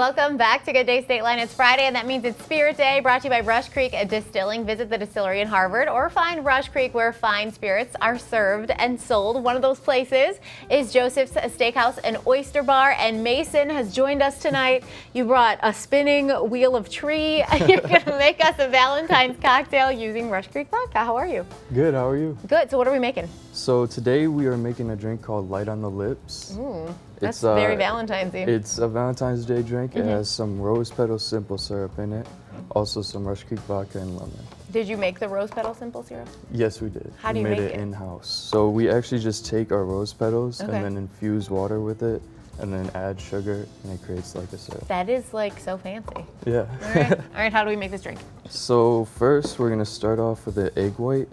Welcome back to Good Day State Line. It's Friday, and that means it's Spirit Day, brought to you by Rush Creek Distilling. Visit the distillery in Harvard or find Rush Creek where fine spirits are served and sold. One of those places is Josef's Steakhouse and Oyster Bar, and Mason has joined us tonight. You brought a spinning wheel of tree. You're going to make us a Valentine's cocktail using Rush Creek vodka. How are you? Good, how are you? Good. So what are we making? So today we are making a drink called Light on the Lips. That's very Valentine's-y. It's a Valentine's Day drink. It has some rose petal simple syrup in it, also some Rush Creek vodka and lemon. Did you make the rose petal simple syrup? Yes, we did. How do you make make it? it? In-house. So we actually just take our rose petals Okay. and then infuse water with it and then add sugar and it creates like a syrup. That is like so fancy. Yeah. All right. All right, how do we make this drink? So first we're gonna start off with the egg white.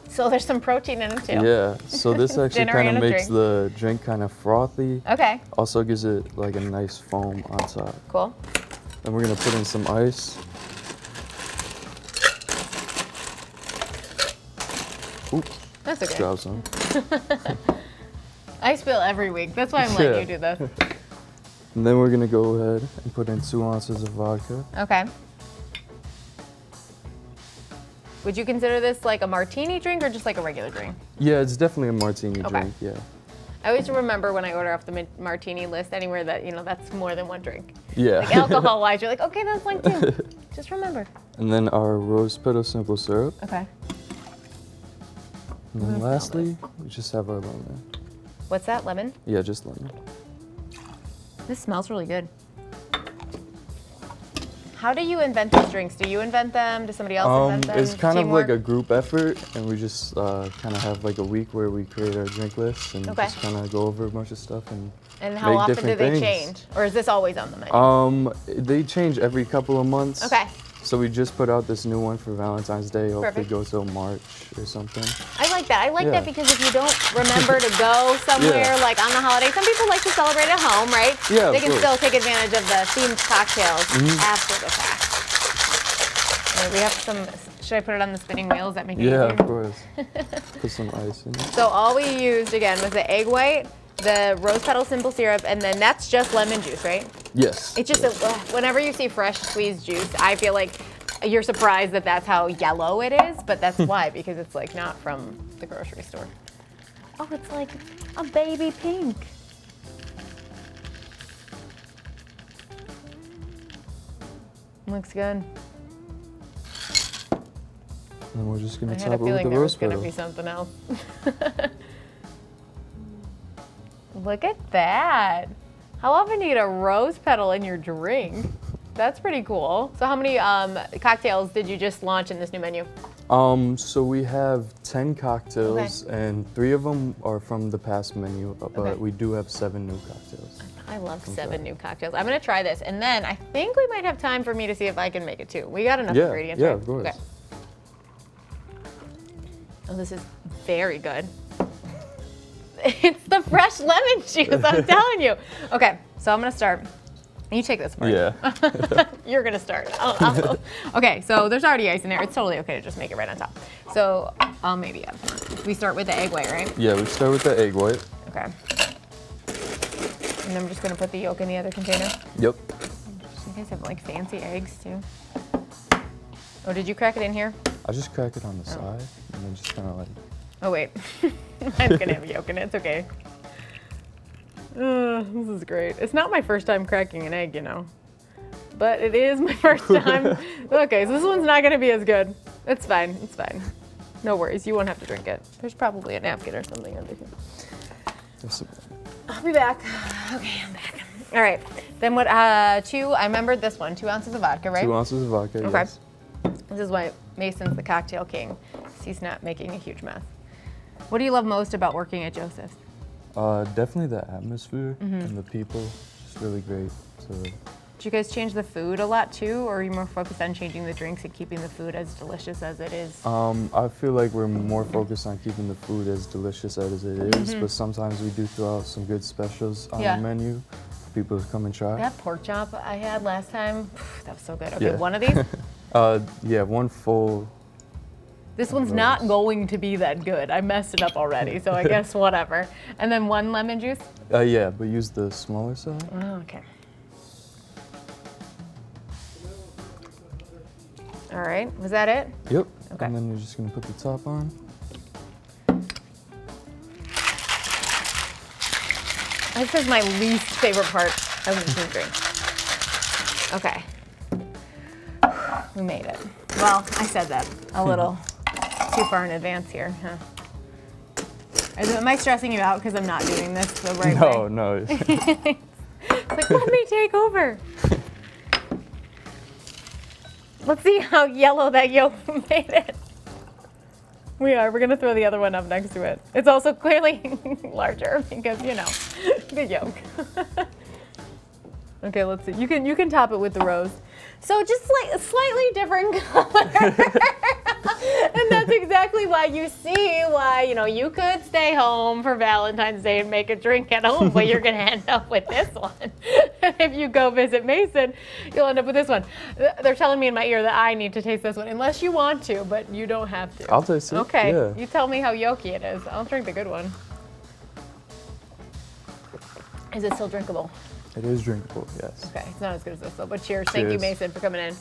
So there's some protein in it too. Yeah, so this actually Dinner kind and of a makes drink. the drink kind of frothy. Okay, Also gives it like a nice foam on top. cool. Then we're gonna put in some ice. Oops, That's okay. drop some. I spill every week. That's why I'm letting Yeah. you do this. And then we're gonna go ahead and put in 2 ounces of vodka. Okay. Would you consider this like a martini drink or just like a regular drink? Yeah, it's definitely a martini Okay. drink, yeah. I always remember when I order off the martini list anywhere that, you know, that's more than one drink. Yeah. Like alcohol-wise, you're like, okay, that's like two. Just remember. And then our rose petal simple syrup. Okay. And then lastly, we just have our lemon. What's that, lemon? Yeah, just lemon. This smells really good. How do you invent these drinks? Do you invent them? Does somebody else invent them? It's kind of like Teamwork? a group effort, and we just kind of have like a week where we create our drink list and Okay. just kind of go over a bunch of stuff and And how make often do different they things. change? Or is this always on the menu? They change every couple of months. Okay. So we just put out this new one for Valentine's Day. Hopefully Perfect. go till March or something. I like that. I like Yeah. that because if you don't remember to go somewhere Yeah. like on the holiday, some people like to celebrate at home, right? Yeah, They of can course. still take advantage of the themed cocktails after the fact. All right, we have some, should I put it on the spinning wheel? Does that make it Yeah, easier? of course. Put some ice in it. So all we used again was the egg white, the rose petal simple syrup, and then that's just lemon juice, right? Yes. It's just, whenever you see fresh squeezed juice, I feel like you're surprised that that's how yellow it is, but that's why, because it's like not from the grocery store. Oh, it's like a baby pink. Looks good. And we're just I gonna had top a it with feeling the there was rose going to petal. be something else. Look at that. How often do you get a rose petal in your drink? That's pretty cool. So how many cocktails did you just launch in this new menu? So we have 10 cocktails, and 3 of them are from the past menu, but Okay. we do have 7 new cocktails. I love 7 new cocktails. I'm gonna try this, and then I think we might have time for me to see if I can make it too. We got enough Yeah, ingredients, yeah, right? of course. Okay. Oh, this is very good. It's the fresh lemon juice, I'm telling you. Okay, so I'm gonna start. You take this part. Yeah. You're gonna start. Okay, so there's already ice in there. It's totally okay to just make it right on top. So I'll maybe add more. We start with the egg white, right? Yeah, we start with the egg white. Okay. And I'm just gonna put the yolk in the other container. Yep. You guys have like fancy eggs too. Oh, did you crack it in here? I just crack it on the side and then just kind of like. Oh wait, mine's gonna have yolk in it. It's okay. This is great. It's not my first time cracking an egg, you know, but it is my first time. Okay, so this one's not gonna be as good. It's fine. It's fine. No worries. You won't have to drink it. There's probably a napkin or something under here. I'll be back. Okay, I'm back. All right. Then what? I remembered this one. 2 ounces of vodka, right? 2 ounces of vodka. Okay. Yes. This is why Mason's the cocktail king. He's not making a huge mess. What do you love most about working at Josef's? Definitely the atmosphere and the people. Just really great. So. Do you guys change the food a lot too, or are you more focused on changing the drinks and keeping the food as delicious as it is? I feel like we're more focused on keeping the food as delicious as it is, but sometimes we do throw out some good specials on Yeah. the menu for people to come and try. That pork chop I had last time, that was so good. Okay, Yeah. one of these? Yeah, one full. This one's not going to be that good. I messed it up already, so I guess whatever. And then 1 lemon juice? Yeah, but use the smaller side. Oh, okay. All right, was that it? Yep. Okay. And then you're just gonna put the top on. This is my least favorite part of the drink. Okay. We made it. Well, I said that a little too far in advance here. Huh? Am I stressing you out because I'm not doing this the right way? No. It's like, let me take over. Let's see how yellow that yolk made it. We're gonna throw the other one up next to it. It's also clearly larger because, you know, the yolk. Okay, let's see. You can top it with the rose. So just like a slightly different color. And that's exactly why you you could stay home for Valentine's Day and make a drink at home, but you're gonna end up with this one. If you go visit Mason, you'll end up with this one. They're telling me in my ear that I need to taste this one, unless you want to, but you don't have to. I'll taste it. Okay, Yeah. you tell me how yolky it is. I'll drink the good one. Is it still drinkable? It is drinkable, yes. Okay, it's not as good as this though, but cheers. Thank you, Cheers. Mason, for coming in.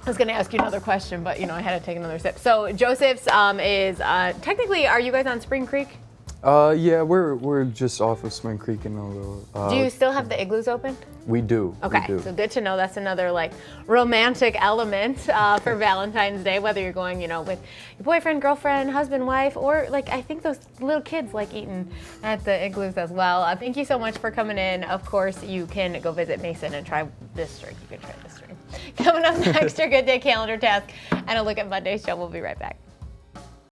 I was gonna ask you another question, but I had to take another sip. So Joseph's is technically, are you guys on Spring Creek? Yeah, we're just off of Spring Creek in a little. Do you still have the igloos open? We do. Okay, We do. so good to know. That's another like romantic element for Valentine's Day, whether you're going, with your boyfriend, girlfriend, husband, wife, or like I think those little kids like eating at the igloos as well. Thank you so much for coming in. Of course, you can go visit Mason and try this drink. You can try this drink. Coming up next, your Good Day Calendar Task and a look at Monday's show. We'll be right back.